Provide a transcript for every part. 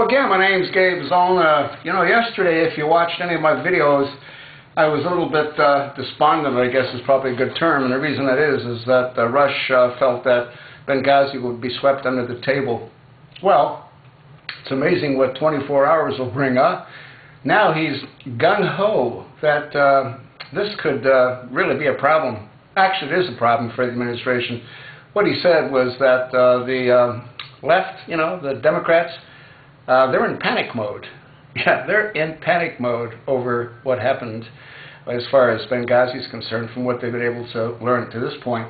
again, my name's Gabe Zone. Yesterday, if you watched any of my videos, I was a little bit despondent, I guess is probably a good term, and the reason that is that Rush felt that Benghazi would be swept under the table. Well, it's amazing what 24 hours will bring up. Now he's gung-ho that this could really be a problem. Actually, it is a problem for the administration. What he said was that the left, the Democrats, they're in panic mode. Yeah, they're in panic mode over what happened as far as Benghazi is concerned from what they've been able to learn to this point.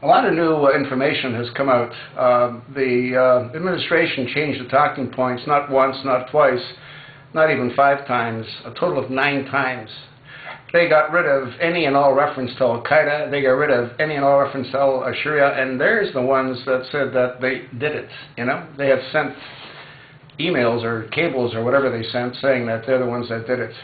A lot of new information has come out. The administration changed the talking points not once, not twice, not even 5 times, a total of 9 times. They got rid of any and all reference to Al-Qaeda. They got rid of any and all reference to Al-Sharia, and there's the ones that said that they did it. They have sent emails or cables or whatever they sent saying that they're the ones that did it.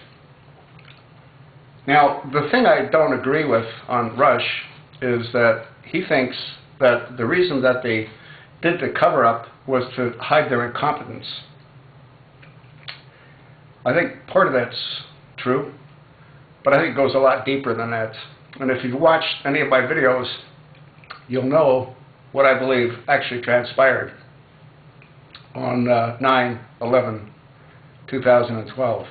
Now, the thing I don't agree with on Rush is that he thinks that the reason that they did the cover-up was to hide their incompetence. I think part of that's true, but I think it goes a lot deeper than that. And if you've watched any of my videos, you'll know what I believe actually transpired on 9/11/2012.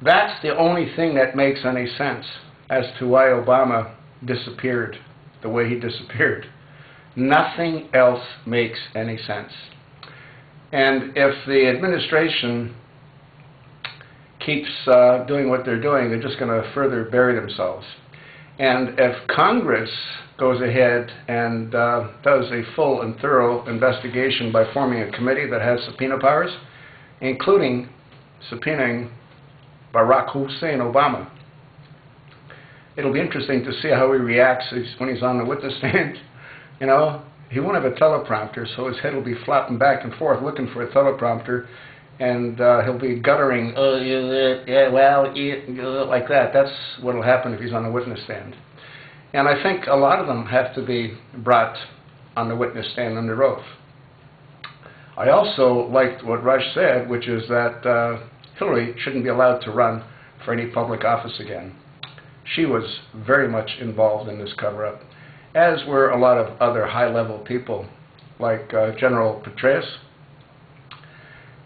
That's the only thing that makes any sense as to why Obama disappeared the way he disappeared. Nothing else makes any sense. And if the administration keeps doing what they're doing, they're just going to further bury themselves. And if Congress goes ahead and does a full and thorough investigation by forming a committee that has subpoena powers, including subpoenaing Barack Hussein Obama, it'll be interesting to see how he reacts when he's on the witness stand. He won't have a teleprompter, so his head will be flopping back and forth looking for a teleprompter, and he'll be guttering, like that. That's what will happen if he's on the witness stand. And I think a lot of them have to be brought on the witness stand under oath. I also liked what Rush said, which is that Hillary shouldn't be allowed to run for any public office again. She was very much involved in this cover-up, as were a lot of other high-level people, like General Petraeus.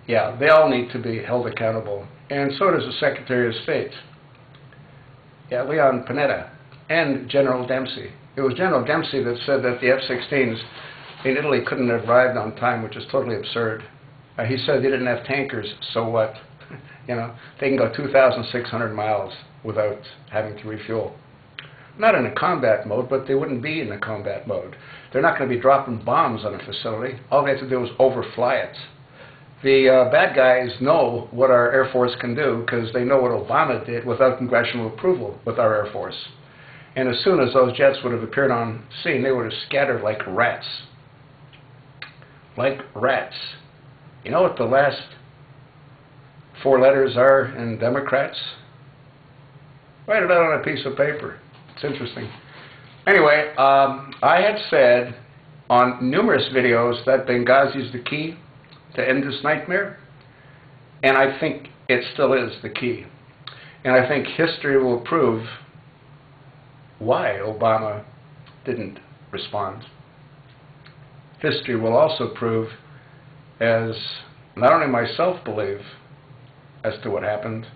Yeah, they all need to be held accountable, and so does the Secretary of State. Yeah, Leon Panetta, and General Dempsey. It was General Dempsey that said that the F-16s in Italy couldn't have arrived on time, which is totally absurd. He said they didn't have tankers, so what? They can go 2,600 miles without having to refuel. Not in a combat mode, but they wouldn't be in a combat mode. They're not going to be dropping bombs on a facility. All they have to do is overfly it. The bad guys know what our Air Force can do because they know what Obama did without congressional approval with our Air Force. And as soon as those jets would have appeared on scene, they would have scattered like rats. Like rats. You know what the last 4 letters are in Democrats? Write it out on a piece of paper. It's interesting. Anyway, I had said on numerous videos that Benghazi is the key to end this nightmare, and I think it still is the key. And I think history will prove why Obama didn't respond. History will also prove, as not only myself believe as to what happened,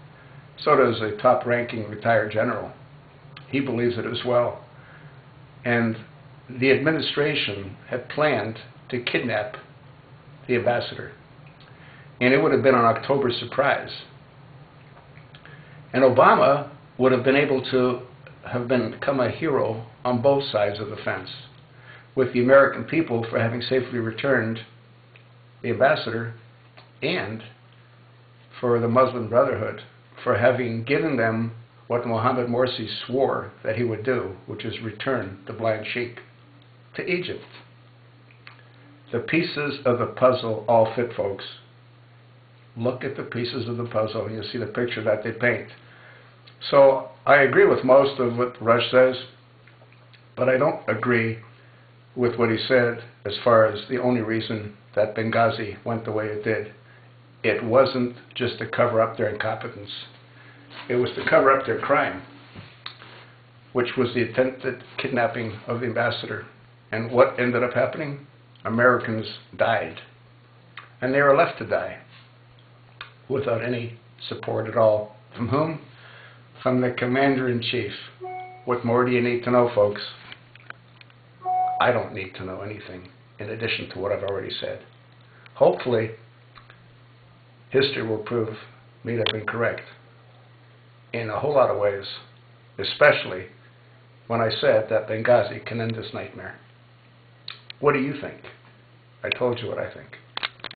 so does a top-ranking retired general. He believes it as well. And the administration had planned to kidnap the ambassador. And it would have been an October surprise. And Obama would have been able to have become a hero on both sides of the fence, with the American people for having safely returned the ambassador, and for the Muslim Brotherhood for having given them what Mohammed Morsi swore that he would do, which is return the blind sheik to Egypt. The pieces of the puzzle all fit, folks. Look at the pieces of the puzzle and you'll see the picture that they paint. So I agree with most of what Rush says, but I don't agree with what he said as far as the only reason that Benghazi went the way it did, it wasn't just to cover up their incompetence. It was to cover up their crime, which was the attempted kidnapping of the ambassador. And what ended up happening? Americans died. And they were left to die without any support at all. From whom? From the commander-in-chief. What more do you need to know, folks? I don't need to know anything in addition to what I've already said. Hopefully, history will prove me to have been correct in a whole lot of ways, especially when I said that Benghazi can end this nightmare. What do you think? I told you what I think.